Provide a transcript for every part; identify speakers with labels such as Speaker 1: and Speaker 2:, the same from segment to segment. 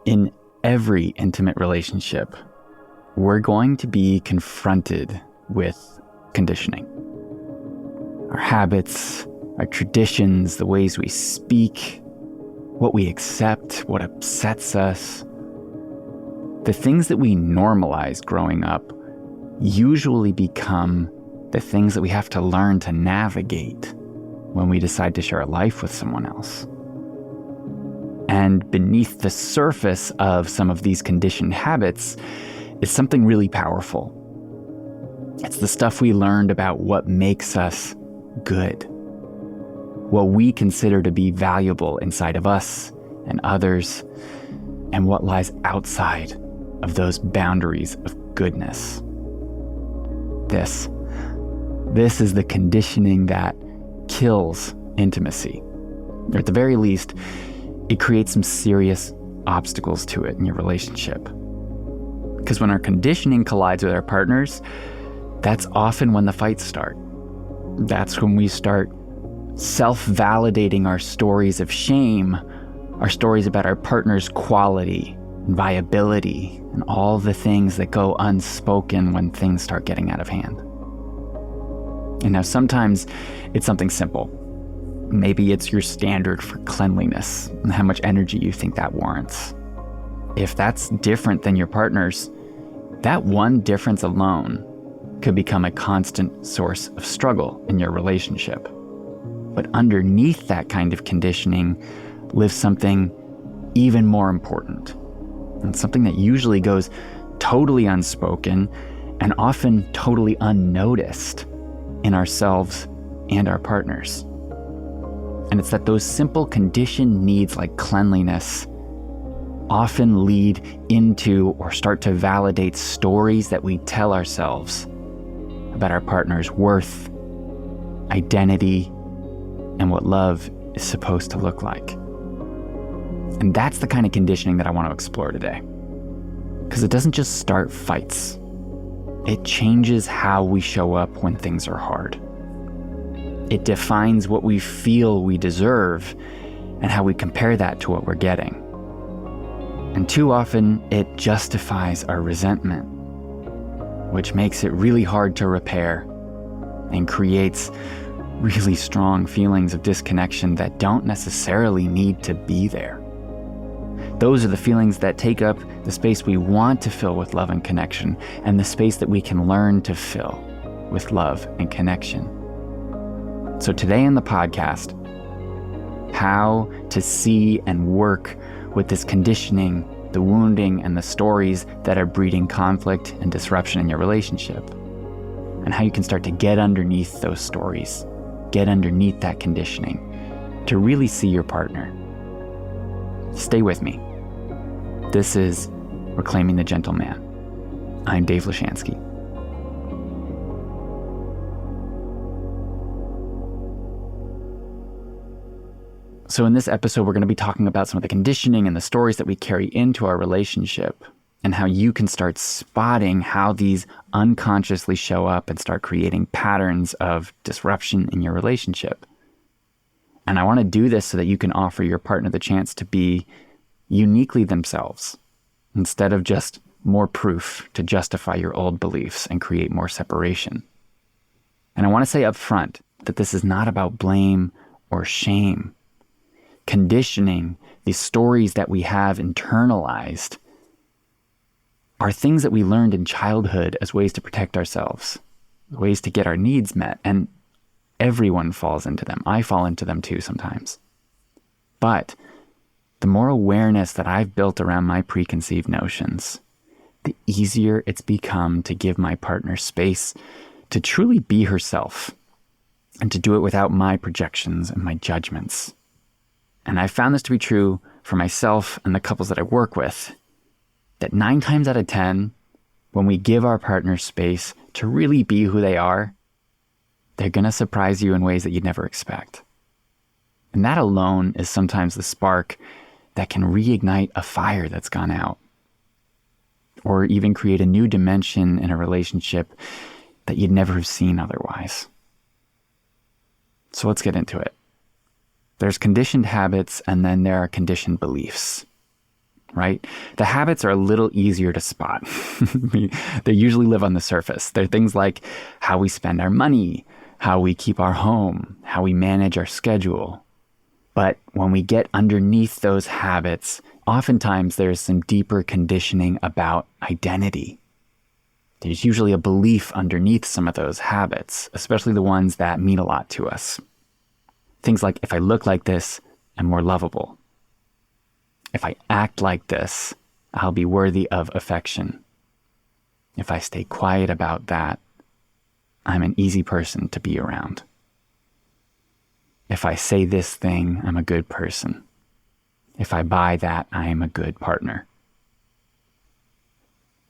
Speaker 1: In every intimate relationship, we're going to be confronted with conditioning. Our habits, our traditions, the ways we speak, what we accept, what upsets us. The things that we normalized growing up usually become the things that we have to learn to navigate when we decide to share a life with someone else. And beneath the surface of some of these conditioned habits is something really powerful. It's the stuff we learned about what makes us good, what we consider to be valuable inside of us and others, and what lies outside of those boundaries of goodness. This is the conditioning that kills intimacy. Or at the very least, it creates some serious obstacles to it in your relationship. Because when our conditioning collides with our partners, that's often when the fights start. That's when we start self-validating our stories of shame, our stories about our partner's quality and viability, and all the things that go unspoken when things start getting out of hand. And now sometimes it's something simple. Maybe it's your standard for cleanliness and how much energy you think that warrants. If that's different than your partner's, that one difference alone could become a constant source of struggle in your relationship. But underneath that kind of conditioning lives something even more important, and something that usually goes totally unspoken and often totally unnoticed in ourselves and our partners. And it's that those simple conditioned needs like cleanliness often lead into or start to validate stories that we tell ourselves about our partner's worth, identity, and what love is supposed to look like. And that's the kind of conditioning that I want to explore today. Because it doesn't just start fights. It changes how we show up when things are hard. It defines what we feel we deserve and how we compare that to what we're getting. And too often, it justifies our resentment, which makes it really hard to repair and creates really strong feelings of disconnection that don't necessarily need to be there. Those are the feelings that take up the space we want to fill with love and connection, and the space that we can learn to fill with love and connection. So today in the podcast, how to see and work with this conditioning, the wounding, and the stories that are breeding conflict and disruption in your relationship, and how you can start to get underneath those stories, get underneath that conditioning to really see your partner. Stay with me. This is Reclaiming the Gentleman. I'm Dave Lashansky. So in this episode, we're going to be talking about some of the conditioning and the stories that we carry into our relationship, and how you can start spotting how these unconsciously show up and start creating patterns of disruption in your relationship. And I want to do this so that you can offer your partner the chance to be uniquely themselves, instead of just more proof to justify your old beliefs and create more separation. And I want to say up front that this is not about blame or shame. Conditioning, these stories that we have internalized, are things that we learned in childhood as ways to protect ourselves, ways to get our needs met, and everyone falls into them. I fall into them too sometimes. But the more awareness that I've built around my preconceived notions, the easier it's become to give my partner space to truly be herself, and to do it without my projections and my judgments. And I found this to be true for myself and the couples that I work with, that 9 times out of 10, when we give our partner space to really be who they are, they're going to surprise you in ways that you'd never expect. And that alone is sometimes the spark that can reignite a fire that's gone out, or even create a new dimension in a relationship that you'd never have seen otherwise. So let's get into it. There's conditioned habits, and then there are conditioned beliefs. right? The habits are a little easier to spot. They usually live on the surface. They're things like how we spend our money, how we keep our home, how we manage our schedule. But when we get underneath those habits, oftentimes there's some deeper conditioning about identity. There's usually a belief underneath some of those habits, especially the ones that mean a lot to us. Things like, if I look like this, I'm more lovable. If I act like this, I'll be worthy of affection. If I stay quiet about that, I'm an easy person to be around. If I say this thing, I'm a good person. If I buy that, I am a good partner.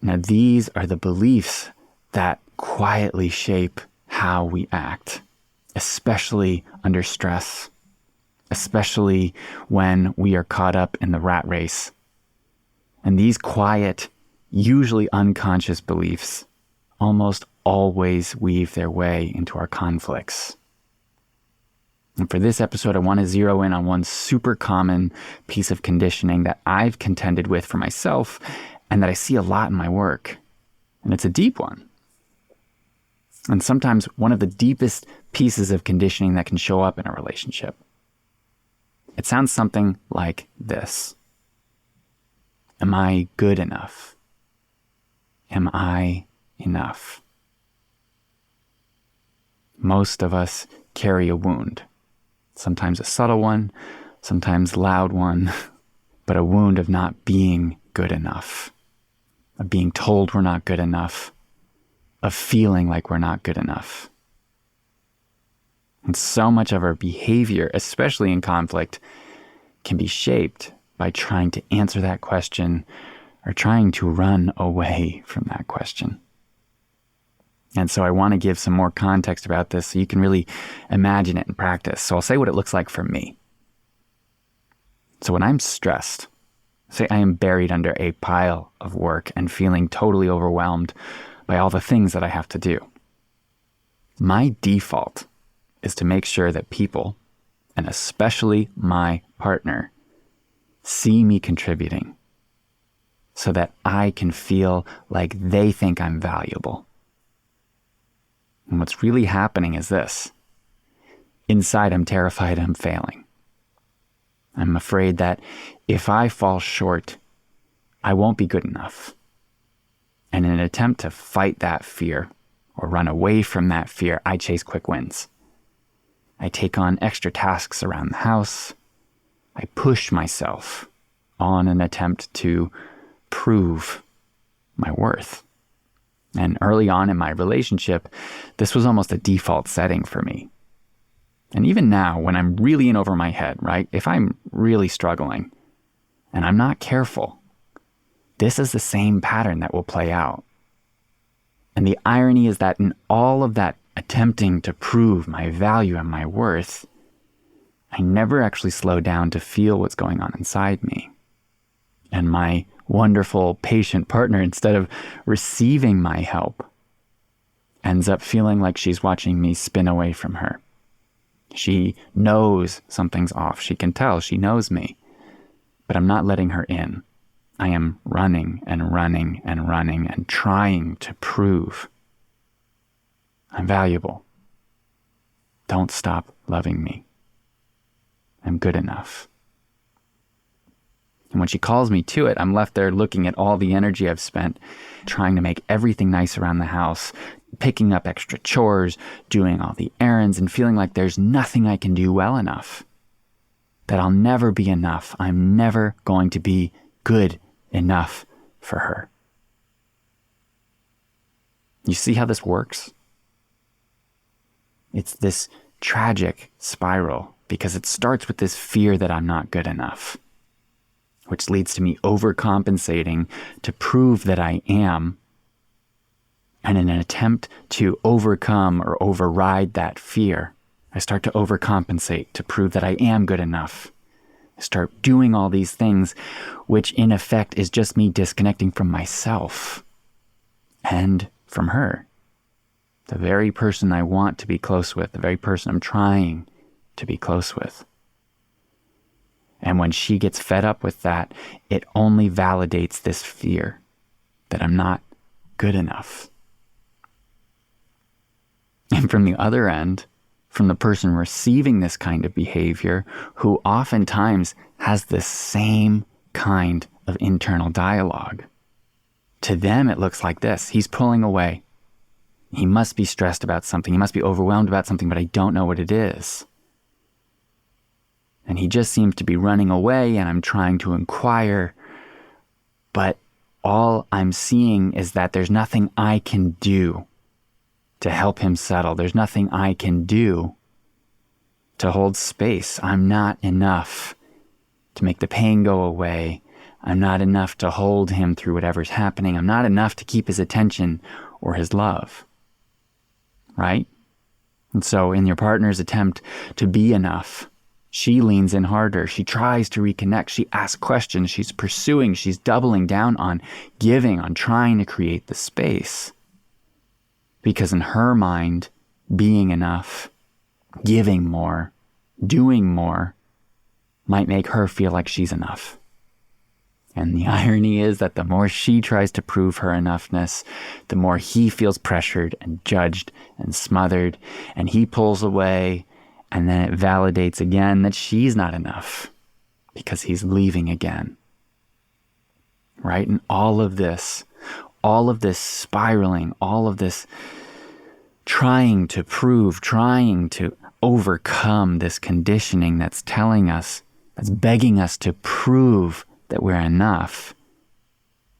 Speaker 1: Now, these are the beliefs that quietly shape how we act, especially under stress, especially when we are caught up in the rat race. And these quiet, usually unconscious beliefs almost always weave their way into our conflicts. And for this episode, I want to zero in on one super common piece of conditioning that I've contended with for myself and that I see a lot in my work. And it's a deep one. And sometimes one of the deepest pieces of conditioning that can show up in a relationship. It sounds something like this. Am I good enough? Am I enough? Most of us carry a wound. Sometimes a subtle one, sometimes a loud one, but a wound of not being good enough, of being told we're not good enough, of feeling like we're not good enough. And so much of our behavior, especially in conflict, can be shaped by trying to answer that question or trying to run away from that question. And so I want to give some more context about this so you can really imagine it in practice. So I'll say what it looks like for me. So when I'm stressed, say I am buried under a pile of work and feeling totally overwhelmed by all the things that I have to do, my default is to make sure that people, and especially my partner, see me contributing so that I can feel like they think I'm valuable. And what's really happening is this. Inside, I'm terrified I'm failing. I'm afraid that if I fall short, I won't be good enough. And in an attempt to fight that fear or run away from that fear, I chase quick wins. I take on extra tasks around the house. I push myself on an attempt to prove my worth. And early on in my relationship, this was almost a default setting for me. And even now, when I'm really in over my head, right? If I'm really struggling and I'm not careful, this is the same pattern that will play out. And the irony is that in all of that attempting to prove my value and my worth, I never actually slow down to feel what's going on inside me. And my wonderful, patient partner, instead of receiving my help, ends up feeling like she's watching me spin away from her. She knows something's off. She can tell. She knows me. But I'm not letting her in. I am running and running and running and trying to prove I'm valuable. Don't stop loving me. I'm good enough. And when she calls me to it, I'm left there looking at all the energy I've spent trying to make everything nice around the house, picking up extra chores, doing all the errands, and feeling like there's nothing I can do well enough, that I'll never be enough. I'm never going to be good enough for her. You see how this works? It's this tragic spiral because it starts with this fear that I'm not good enough, which leads to me overcompensating to prove that I am. And in an attempt to overcome or override that fear, I start to overcompensate to prove that I am good enough. I start doing all these things, which in effect is just me disconnecting from myself and from her. The very person I want to be close with, the very person I'm trying to be close with. And when she gets fed up with that, it only validates this fear that I'm not good enough. And from the other end, from the person receiving this kind of behavior, who oftentimes has the same kind of internal dialogue, to them it looks like this. He's pulling away. He must be stressed about something. He must be overwhelmed about something, but I don't know what it is. And he just seems to be running away, and I'm trying to inquire, but all I'm seeing is that there's nothing I can do to help him settle. There's nothing I can do to hold space. I'm not enough to make the pain go away. I'm not enough to hold him through whatever's happening. I'm not enough to keep his attention or his love. Right? And so in your partner's attempt to be enough, she leans in harder. She tries to reconnect. She asks questions. She's pursuing. She's doubling down on giving, on trying to create the space. Because in her mind, being enough, giving more, doing more, might make her feel like she's enough. And the irony is that the more she tries to prove her enoughness, the more he feels pressured and judged and smothered, and he pulls away, and then it validates again that she's not enough because he's leaving again. Right? And all of this spiraling, all of this trying to prove, trying to overcome this conditioning that's telling us, that's begging us to prove that we're enough,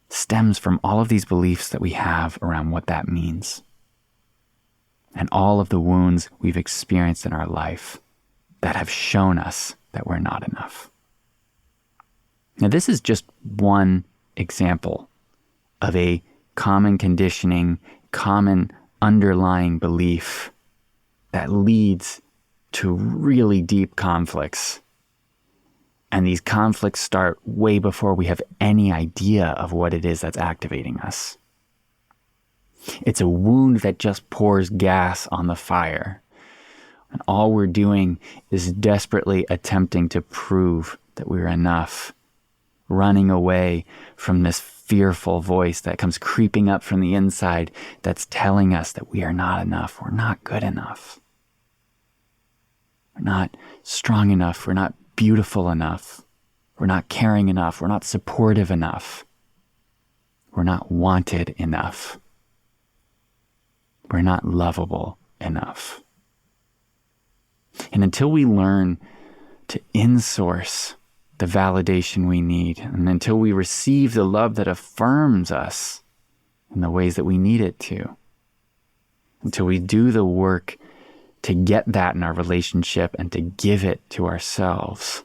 Speaker 1: stems from all of these beliefs that we have around what that means. And all of the wounds we've experienced in our life that have shown us that we're not enough. Now, this is just one example of a common conditioning, common underlying belief that leads to really deep conflicts. And these conflicts start way before we have any idea of what it is that's activating us. It's a wound that just pours gas on the fire. And all we're doing is desperately attempting to prove that we're enough, running away from this fearful voice that comes creeping up from the inside that's telling us that we are not enough, we're not good enough, we're not strong enough, we're not beautiful enough, we're not caring enough, we're not supportive enough, we're not wanted enough, we're not lovable enough. And until we learn to insource the validation we need, and until we receive the love that affirms us in the ways that we need it to, until we do the work to get that in our relationship and to give it to ourselves,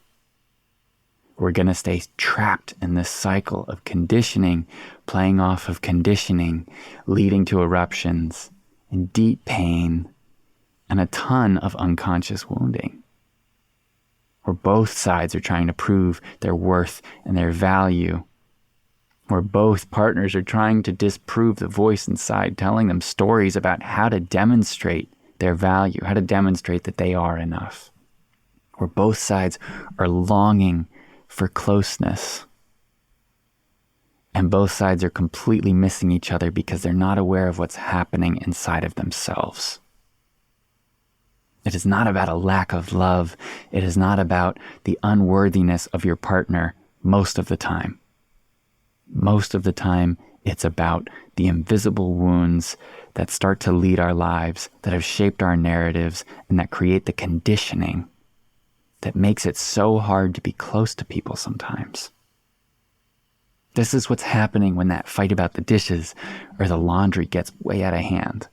Speaker 1: we're going to stay trapped in this cycle of conditioning, playing off of conditioning, leading to eruptions and deep pain and a ton of unconscious wounding, where both sides are trying to prove their worth and their value, where both partners are trying to disprove the voice inside telling them stories about how to demonstrate their value, how to demonstrate that they are enough, where both sides are longing for closeness, and both sides are completely missing each other because they're not aware of what's happening inside of themselves. It is not about a lack of love. It is not about the unworthiness of your partner most of the time. Most of the time, it's about the invisible wounds that start to lead our lives, that have shaped our narratives, and that create the conditioning that makes it so hard to be close to people sometimes. This is what's happening when that fight about the dishes or the laundry gets way out of hand.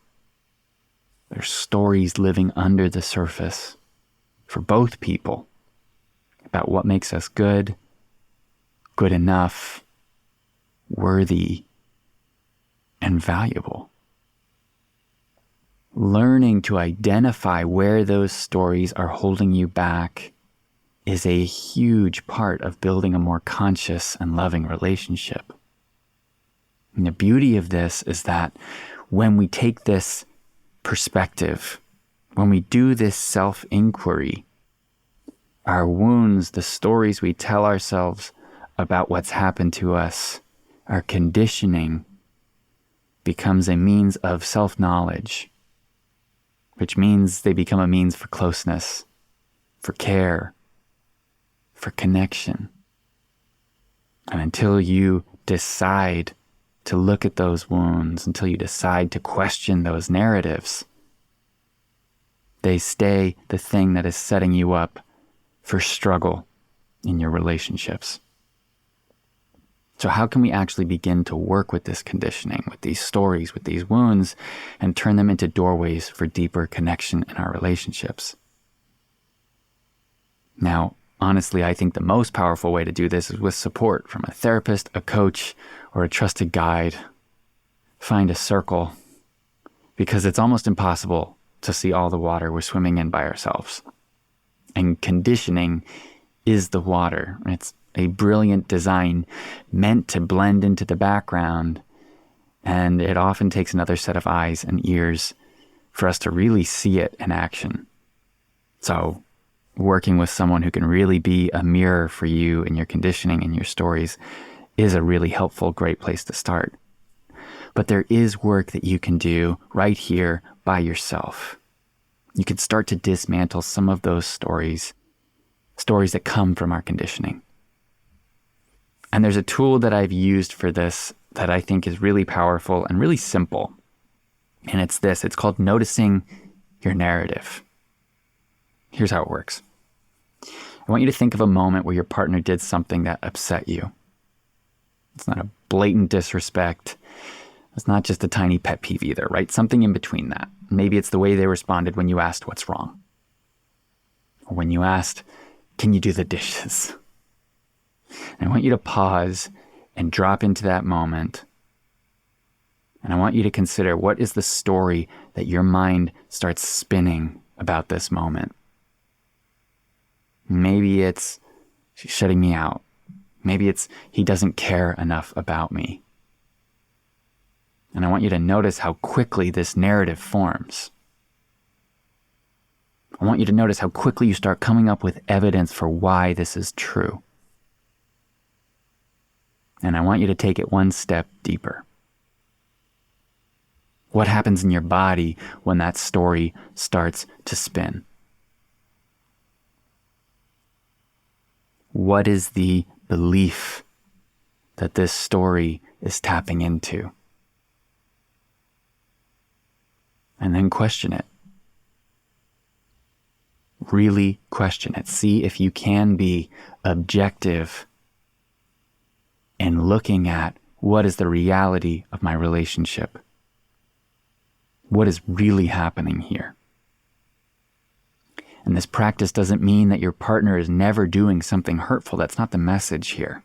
Speaker 1: There's stories living under the surface for both people about what makes us good, good enough, worthy, and valuable. Learning to identify where those stories are holding you back is a huge part of building a more conscious and loving relationship. And the beauty of this is that when we take this perspective, when we do this self-inquiry, Our wounds, the stories we tell ourselves about what's happened to us, our conditioning becomes a means of self-knowledge, which means they become a means for closeness, for care, for connection. And until you decide to look at those wounds, until you decide to question those narratives, they stay the thing that is setting you up for struggle in your relationships. So how can we actually begin to work with this conditioning, with these stories, with these wounds, and turn them into doorways for deeper connection in our relationships? Now, honestly, I think the most powerful way to do this is with support from a therapist, a coach, or a trusted guide. Find a circle, because it's almost impossible to see all the water we're swimming in by ourselves. And conditioning is the water. It's a brilliant design meant to blend into the background, and it often takes another set of eyes and ears for us to really see it in action. So working with someone who can really be a mirror for you and your conditioning and your stories is a really helpful, great place to start. But there is work that you can do right here by yourself. You can start to dismantle some of those stories that come from our conditioning. And there's a tool that I've used for this that I think is really powerful and really simple. And it's this. It's called noticing your narrative. Here's how it works. I want you to think of a moment where your partner did something that upset you. It's not a blatant disrespect. It's not just a tiny pet peeve either, right? Something in between that. Maybe it's the way they responded when you asked what's wrong. Or when you asked, can you do the dishes? And I want you to pause and drop into that moment. And I want you to consider, what is the story that your mind starts spinning about this moment? Maybe it's, she's shutting me out. Maybe it's, he doesn't care enough about me. And I want you to notice how quickly this narrative forms. I want you to notice how quickly you start coming up with evidence for why this is true. And I want you to take it one step deeper. What happens in your body when that story starts to spin? What is the belief that this story is tapping into? And then question it. Really question it. See if you can be objective in looking at what is the reality of my relationship. What is really happening here? And this practice doesn't mean that your partner is never doing something hurtful. That's not the message here.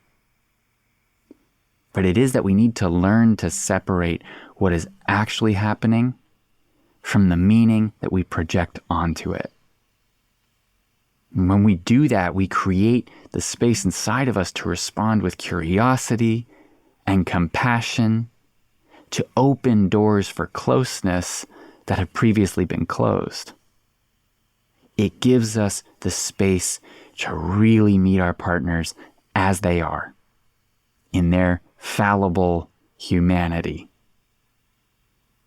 Speaker 1: But it is that we need to learn to separate what is actually happening from the meaning that we project onto it. And when we do that, we create the space inside of us to respond with curiosity and compassion, to open doors for closeness that have previously been closed. It gives us the space to really meet our partners as they are, in their fallible humanity,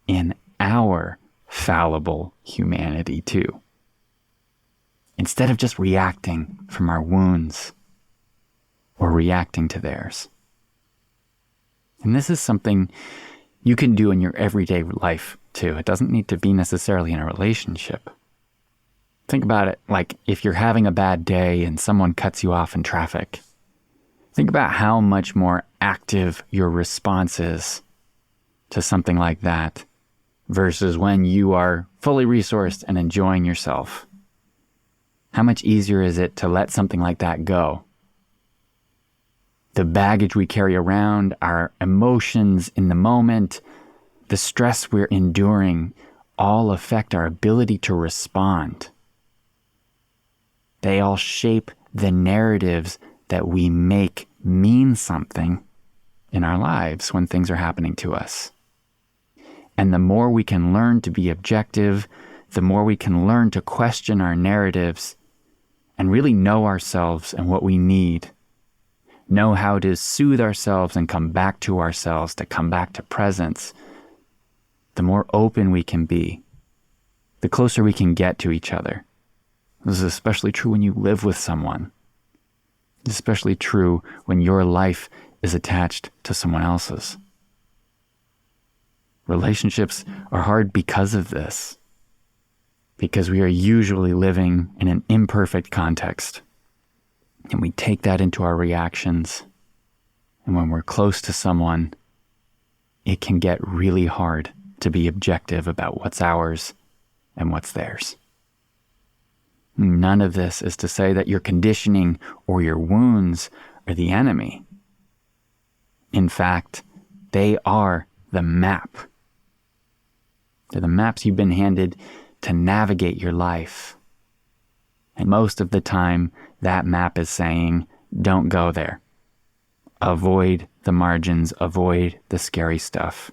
Speaker 1: in our fallible humanity too, instead of just reacting from our wounds or reacting to theirs. And this is something you can do in your everyday life too. It doesn't need to be necessarily in a relationship. Think about it like if you're having a bad day and someone cuts you off in traffic. Think about how much more active your response is to something like that versus when you are fully resourced and enjoying yourself. How much easier is it to let something like that go? The baggage we carry around, our emotions in the moment, the stress we're enduring, all affect our ability to respond. They all shape the narratives that we make mean something in our lives when things are happening to us. And the more we can learn to be objective, the more we can learn to question our narratives and really know ourselves and what we need, know how to soothe ourselves and come back to ourselves, to come back to presence, the more open we can be, the closer we can get to each other. This is especially true when you live with someone. It's especially true when your life is attached to someone else's. Relationships are hard because of this, because we are usually living in an imperfect context, and we take that into our reactions. And when we're close to someone, it can get really hard to be objective about what's ours and what's theirs. None of this is to say that your conditioning or your wounds are the enemy. In fact, they are the map. They're the maps you've been handed to navigate your life. And most of the time, that map is saying, don't go there. Avoid the margins, avoid the scary stuff.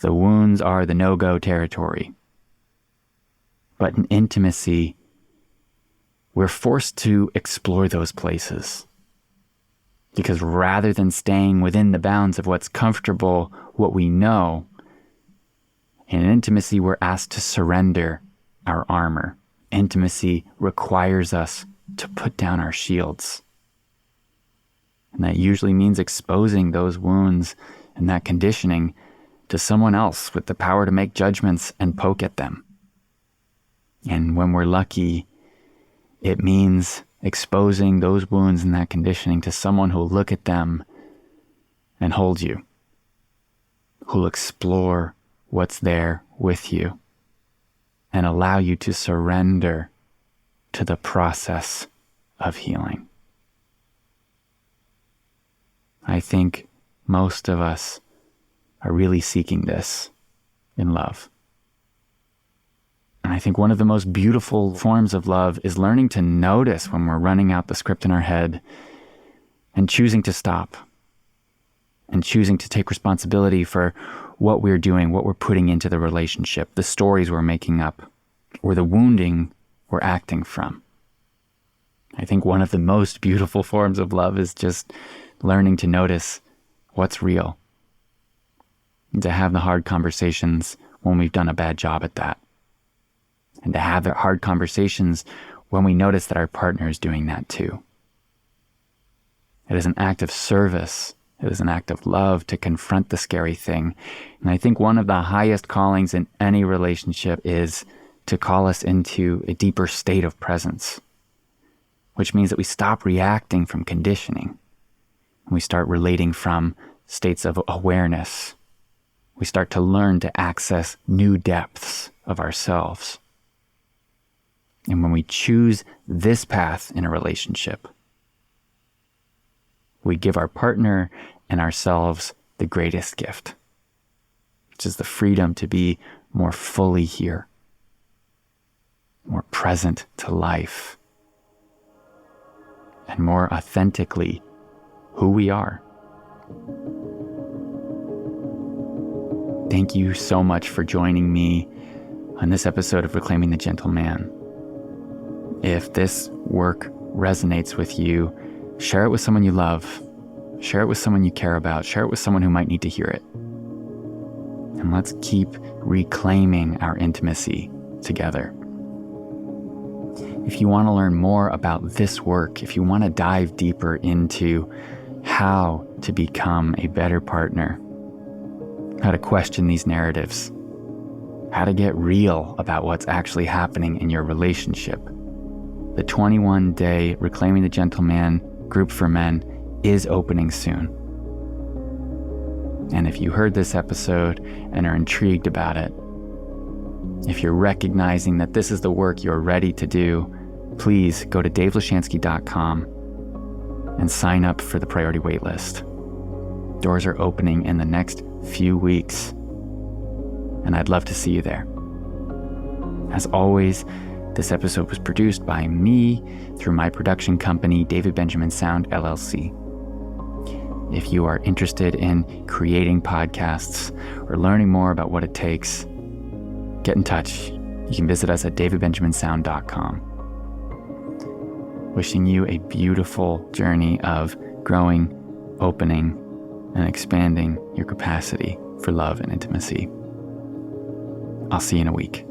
Speaker 1: The wounds are the no-go territory. But in intimacy, we're forced to explore those places. Because rather than staying within the bounds of what's comfortable, what we know, in intimacy, we're asked to surrender our armor. Intimacy requires us to put down our shields. And that usually means exposing those wounds and that conditioning to someone else with the power to make judgments and poke at them. And when we're lucky, it means exposing those wounds and that conditioning to someone who'll look at them and hold you, who'll explore what's there with you and allow you to surrender to the process of healing. I think most of us are really seeking this in love. And I think one of the most beautiful forms of love is learning to notice when we're running out the script in our head and choosing to stop and choosing to take responsibility for what we're doing, what we're putting into the relationship, the stories we're making up, or the wounding we're acting from. I think one of the most beautiful forms of love is just learning to notice what's real and to have the hard conversations when we've done a bad job at that. And to have the hard conversations when we notice that our partner is doing that too. It is an act of service. It is an act of love to confront the scary thing. And I think one of the highest callings in any relationship is to call us into a deeper state of presence, which means that we stop reacting from conditioning. And we start relating from states of awareness. We start to learn to access new depths of ourselves. And when we choose this path in a relationship, we give our partner and ourselves the greatest gift, which is the freedom to be more fully here, more present to life, and more authentically who we are. Thank you so much for joining me on this episode of Reclaiming the Gentle Man. If this work resonates with you, share it with someone you love. Share it with someone you care about. Share it with someone who might need to hear it. And let's keep reclaiming our intimacy together. If you want to learn more about this work, if you want to dive deeper into how to become a better partner, how to question these narratives, how to get real about what's actually happening in your relationship, the 21-day Reclaiming the Gentle Man group for men is opening soon. And if you heard this episode and are intrigued about it, if you're recognizing that this is the work you're ready to do, please go to davelashansky.com and sign up for the Priority Waitlist. Doors are opening in the next few weeks, and I'd love to see you there. As always, this episode was produced by me through my production company, David Benjamin Sound, LLC. If you are interested in creating podcasts or learning more about what it takes, get in touch. You can visit us at davidbenjaminsound.com. Wishing you a beautiful journey of growing, opening, and expanding your capacity for love and intimacy. I'll see you in a week.